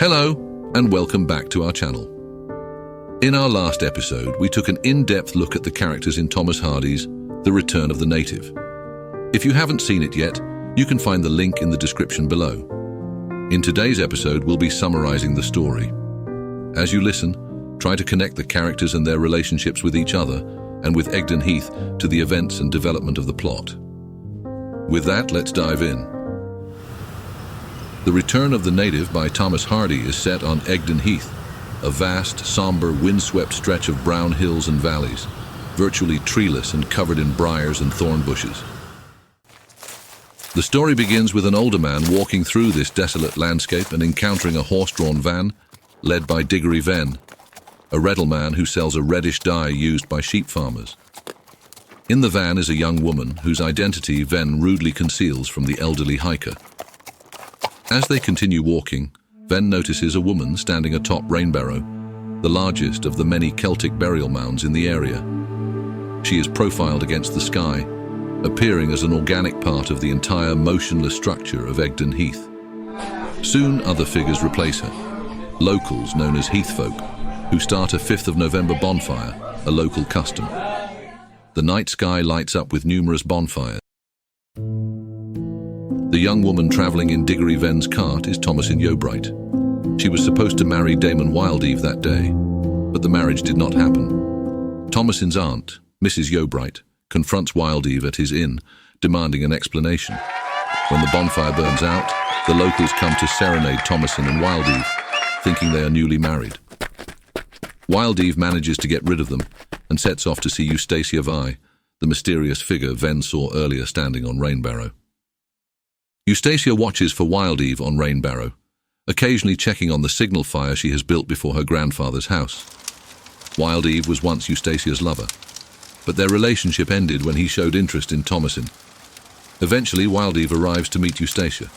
Hello, and welcome back to our channel. In our last episode, we took an in-depth look at the characters in Thomas Hardy's The Return of the Native. If you haven't seen it yet, you can find the link in the description below. In today's episode, we'll be summarizing the story. As you listen, try to connect the characters and their relationships with each other and with Egdon Heath to the events and development of the plot. With that, let's dive in. The Return of the Native by Thomas Hardy is set on Egdon Heath, a vast, somber, windswept stretch of brown hills and valleys, virtually treeless and covered in briars and thorn bushes. The story begins with an older man walking through this desolate landscape and encountering a horse-drawn van led by Diggory Vye, a Reddle man who sells a reddish dye used by sheep farmers. In the van is a young woman whose identity Vye rudely conceals from the elderly hiker. As they continue walking, Vye notices a woman standing atop Rainbarrow, the largest of the many Celtic burial mounds in the area. She is profiled against the sky, appearing as an organic part of the entire motionless structure of Egdon Heath. Soon other figures replace her, locals known as Heath folk, who start a 5th of November bonfire, a local custom. The night sky lights up with numerous bonfires. The young woman travelling in Diggory Vye's cart is Clym Yeobright. She was supposed to marry Damon Wildeve that day, but the marriage did not happen. Thomas's aunt, Mrs. Yeobright, confronts Wildeve at his inn, demanding an explanation. When the bonfire burns out, the locals come to serenade Thomasin and Wildeve, thinking they are newly married. Wildeve manages to get rid of them and sets off to see Eustacia Vye, the mysterious figure Vye saw earlier standing on Rainbarrow. Eustacia watches for Wildeve on Rainbarrow, occasionally checking on the signal fire she has built before her grandfather's house. Wildeve was once Eustacia's lover, but their relationship ended when he showed interest in Thomasin. Eventually, Wildeve arrives to meet Eustacia.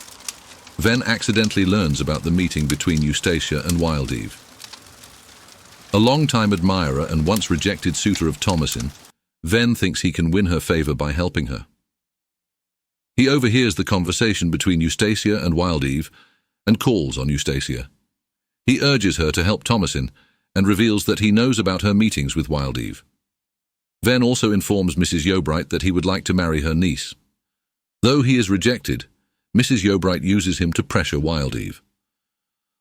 Vye accidentally learns about the meeting between Eustacia and Wildeve. A long-time admirer and once rejected suitor of Thomasin, Vye thinks he can win her favor by helping her. He overhears the conversation between Eustacia and Wildeve and calls on Eustacia. He urges her to help Thomasin and reveals that he knows about her meetings with Wildeve. Vye also informs Mrs. Yeobright that he would like to marry her niece. Though he is rejected, Mrs. Yeobright uses him to pressure Wildeve.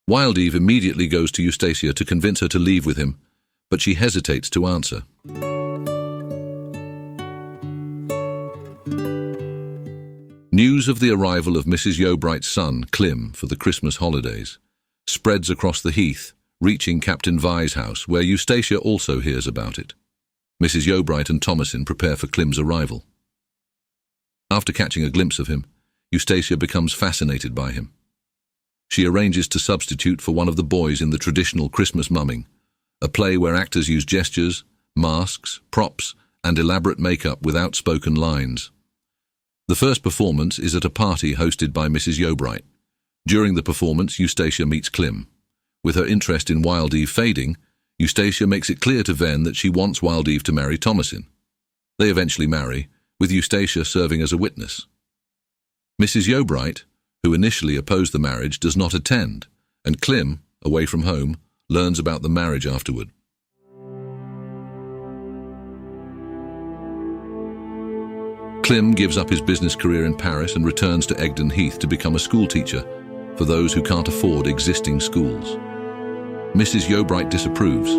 Wildeve immediately goes to Eustacia to convince her to leave with him, but she hesitates to answer. News of the arrival of Mrs. Yeobright's son, Clym, for the Christmas holidays spreads across the heath, reaching Captain Vye's house, where Eustacia also hears about it. Mrs. Yeobright and Thomasin prepare for Clym's arrival. After catching a glimpse of him, Eustacia becomes fascinated by him. She arranges to substitute for one of the boys in the traditional Christmas mumming, a play where actors use gestures, masks, props, and elaborate makeup with outspoken lines. The first performance is at a party hosted by Mrs. Yeobright. During the performance, Eustacia meets Clym. With her interest in Wildeve fading, Eustacia makes it clear to Vye that she wants Wildeve to marry Thomasin. They eventually marry, with Eustacia serving as a witness. Mrs. Yeobright, who initially opposed the marriage, does not attend, and Clym, away from home, learns about the marriage afterward. Clym gives up his business career in Paris and returns to Egdon Heath to become a schoolteacher for those who can't afford existing schools. Mrs. Yeobright disapproves,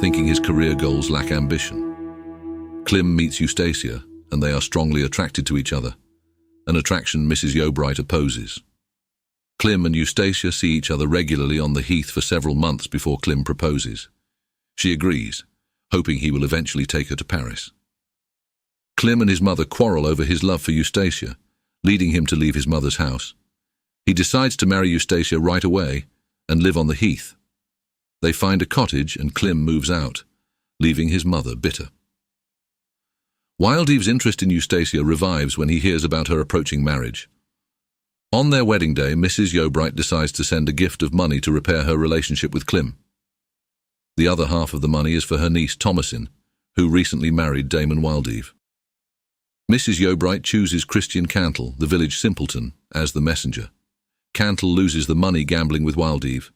thinking his career goals lack ambition. Clym meets Eustacia, and they are strongly attracted to each other, an attraction Mrs. Yeobright opposes. Clym and Eustacia see each other regularly on the heath for several months before Clym proposes. She agrees, hoping he will eventually take her to Paris. Clym and his mother quarrel over his love for Eustacia, leading him to leave his mother's house. He decides to marry Eustacia right away and live on the heath. They find a cottage and Clym moves out, leaving his mother bitter. Wildeve's interest in Eustacia revives when he hears about her approaching marriage. On their wedding day, Mrs. Yeobright decides to send a gift of money to repair her relationship with Clym. The other half of the money is for her niece Thomasin, who recently married Damon Wildeve. Mrs. Yeobright chooses Christian Cantle, the village simpleton, as the messenger. Cantle loses the money gambling with Wildeve,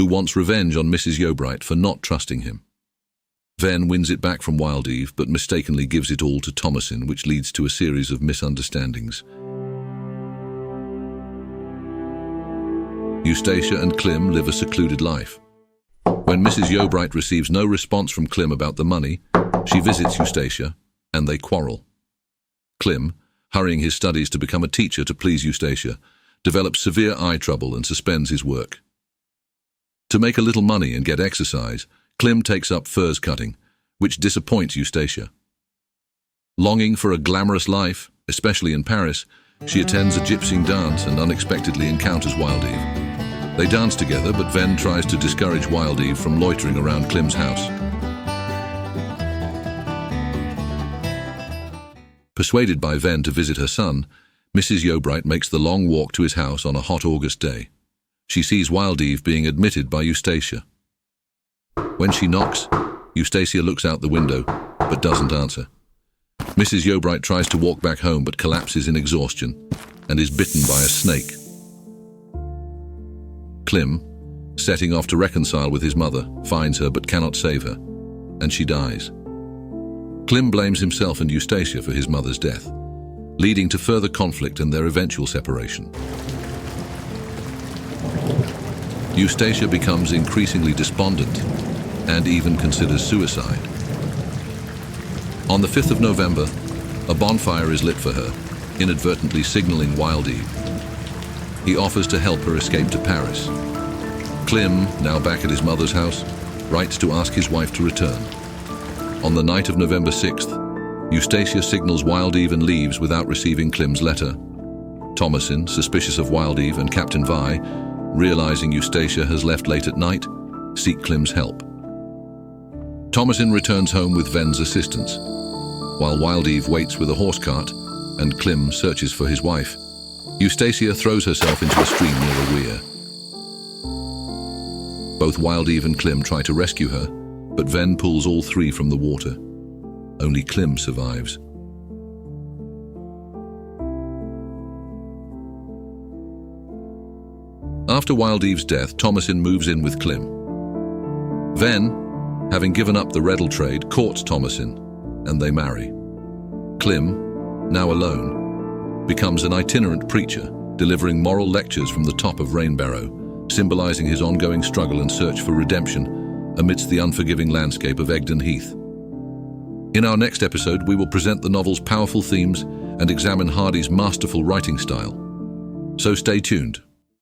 who wants revenge on Mrs. Yeobright for not trusting him. Ven wins it back from Wild Eve, but mistakenly gives it all to Thomasin, which leads to a series of misunderstandings. Eustacia and Clym live a secluded life. When Mrs. Yeobright receives no response from Clym about the money, she visits Eustacia, and they quarrel. Clym, hurrying his studies to become a teacher to please Eustacia, develops severe eye trouble and suspends his work. To make a little money and get exercise, Clym takes up furs cutting, which disappoints Eustacia. Longing for a glamorous life, especially in Paris, she attends a gypsying dance and unexpectedly encounters Wild Eve. They dance together, but Ven tries to discourage Wild Eve from loitering around Clym's house. Persuaded by Ven to visit her son, Mrs. Yeobright makes the long walk to his house on a hot August day. She sees Wild Eve being admitted by Eustacia. When she knocks, Eustacia looks out the window, but doesn't answer. Mrs. Yeobright tries to walk back home, but collapses in exhaustion and is bitten by a snake. Clym, setting off to reconcile with his mother, finds her but cannot save her, and she dies. Clym blames himself and Eustacia for his mother's death, leading to further conflict and their eventual separation. Eustacia becomes increasingly despondent and even considers suicide. On the 5th of November, a bonfire is lit for her, inadvertently signaling Wild Eve. He offers to help her escape to Paris. Clym, now back at his mother's house, writes to ask his wife to return. On the night of November 6th, Eustacia signals Wild Eve and leaves without receiving Clym's letter. Thomasin, suspicious of Wild Eve, and Captain Vye, realizing Eustacia has left late at night, seek Clym's help. Thomasin returns home with Ven's assistance, while Wild Eve waits with a horse cart and Clym searches for his wife. Eustacia throws herself into a stream near a weir. Both Wild Eve and Clym try to rescue her, but Ven pulls all three from the water. Only Clym survives. After Wild Eve's death, Thomasin moves in with Clym. Ven, having given up the Redel trade, courts Thomasin, and they marry. Clym, now alone, becomes an itinerant preacher, delivering moral lectures from the top of Rainbarrow, symbolizing his ongoing struggle and search for redemption amidst the unforgiving landscape of Egdon Heath. In our next episode, we will present the novel's powerful themes and examine Hardy's masterful writing style. So stay tuned.